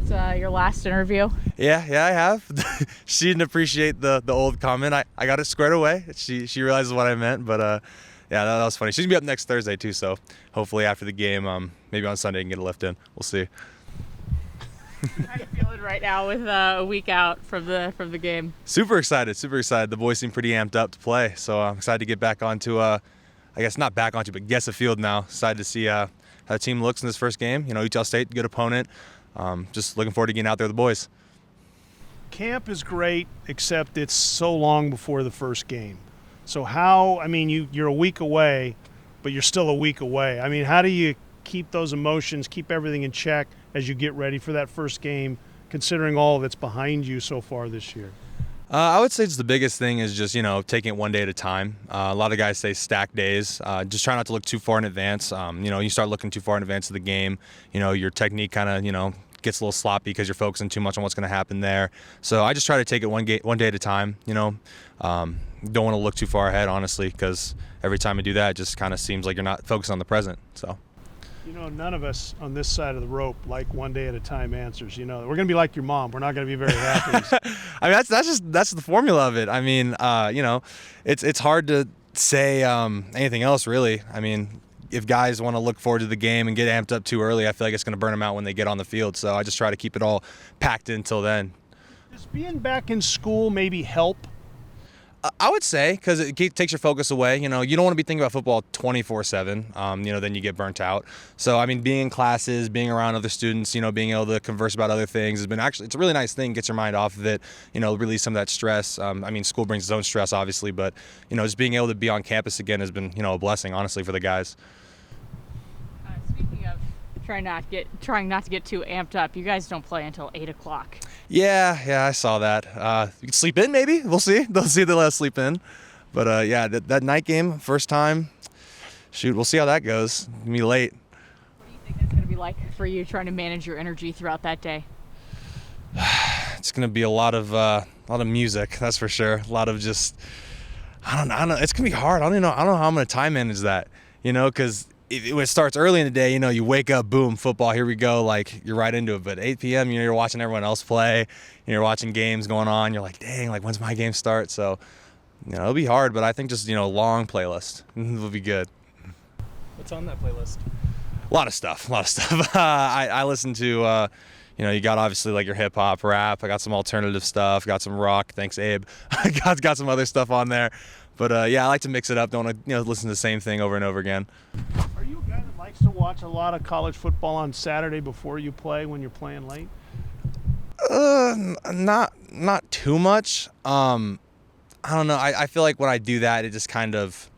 your last interview? Yeah, I have. She didn't appreciate the old comment. I got it squared away. She realizes what I meant, but yeah, that was funny. She's gonna be up next Thursday too, so hopefully after the game, maybe on Sunday, I can get a lift in. We'll see. How are you feeling right now with a week out from the game? Super excited. The boys seem pretty amped up to play, so I'm excited to get back onto, I guess not back onto, but guess the field now. Excited to see how the team looks in this first game. You know, Utah State, good opponent. Just looking forward to getting out there with the boys. Camp is great, except it's so long before the first game. So how, I mean, you're a week away, but you're still a week away. I mean, how do you keep those emotions, keep everything in check as you get ready for that first game, considering all that's behind you so far this year? I would say just the biggest thing is just, taking it one day at a time. A lot of guys say stack days. Just try not to look too far in advance. You start looking too far in advance of the game, your technique kind of, gets a little sloppy because you're focusing too much on what's going to happen there. So I just try to take it one day at a time, Don't want to look too far ahead, honestly, because every time I do that, it just kind of seems like you're not focused on the present. So. None of us on this side of the rope like one day at a time answers. We're going to be like your mom. We're not going to be very happy. I mean, that's the formula of it. I mean, it's hard to say anything else, really. I mean, if guys want to look forward to the game and get amped up too early, I feel like it's going to burn them out when they get on the field. So I just try to keep it all packed in until then. Does being back in school maybe help? I would say, because it takes your focus away. You don't want to be thinking about football 24/7. Then you get burnt out. So, I mean, being in classes, being around other students, being able to converse about other things has been it's a really nice thing. Gets your mind off of it, release some of that stress. I mean, school brings its own stress, obviously, but, just being able to be on campus again has been, a blessing, honestly, for the guys. Speaking of trying not to get too amped up, you guys don't play until 8 o'clock. Yeah, I saw that. You can sleep in, maybe. We'll see. They'll see if they let us sleep in. But that night game, first time. Shoot, we'll see how that goes. It's gonna be late. What do you think that's gonna be like for you trying to manage your energy throughout that day? It's gonna be a lot of music, that's for sure. A lot of just, I don't know. It's gonna be hard. I don't know how I'm gonna time manage that. Because when it starts early in the day, you wake up, boom, football, here we go, like you're right into it. But 8 p.m., you're watching everyone else play, you're watching games going on, you're like, dang, like when's my game start? So, it'll be hard, but I think just, long playlist will be good. What's on that playlist? A lot of stuff. I listen to, you got obviously like your hip hop, rap. I got some alternative stuff, got some rock. Thanks, Abe. I got some other stuff on there. But I like to mix it up. Don't want to listen to the same thing over and over again. Are you a guy that likes to watch a lot of college football on Saturday before you play when you're playing late? Not too much. I don't know. I feel like when I do that, it just kind of,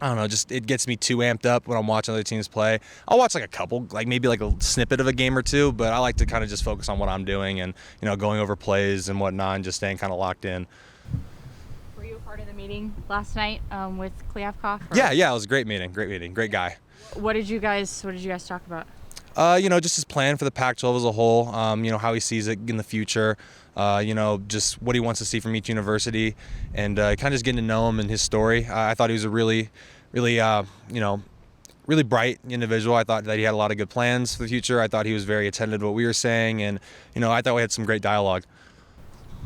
I don't know, just it gets me too amped up when I'm watching other teams play. I'll watch like a couple, like maybe like a snippet of a game or two, but I like to kind of just focus on what I'm doing and, going over plays and whatnot and just staying kind of locked in. Were you a part of the meeting last night with Kliavkoff? Yeah, it was a great meeting, great guy. What did you guys talk about? Just his plan for the Pac-12 as a whole, how he sees it in the future, just what he wants to see from each university, and kind of just getting to know him and his story. I thought he was a really bright individual. I thought that he had a lot of good plans for the future. I thought he was very attentive to what we were saying, and, I thought we had some great dialogue.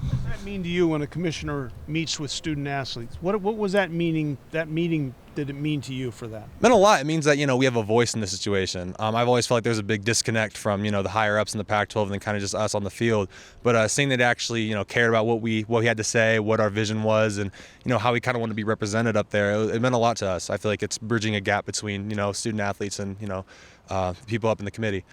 What does that mean to you when a commissioner meets with student athletes? What was that meeting did it mean to you for that? It meant a lot. It means that, we have a voice in the situation. I've always felt like there's a big disconnect from, the higher ups in the Pac-12 and then kind of just us on the field. But seeing that actually, cared about what we had to say, what our vision was, and, how we kind of want to be represented up there, it meant a lot to us. I feel like it's bridging a gap between, student athletes and, people up in the committee.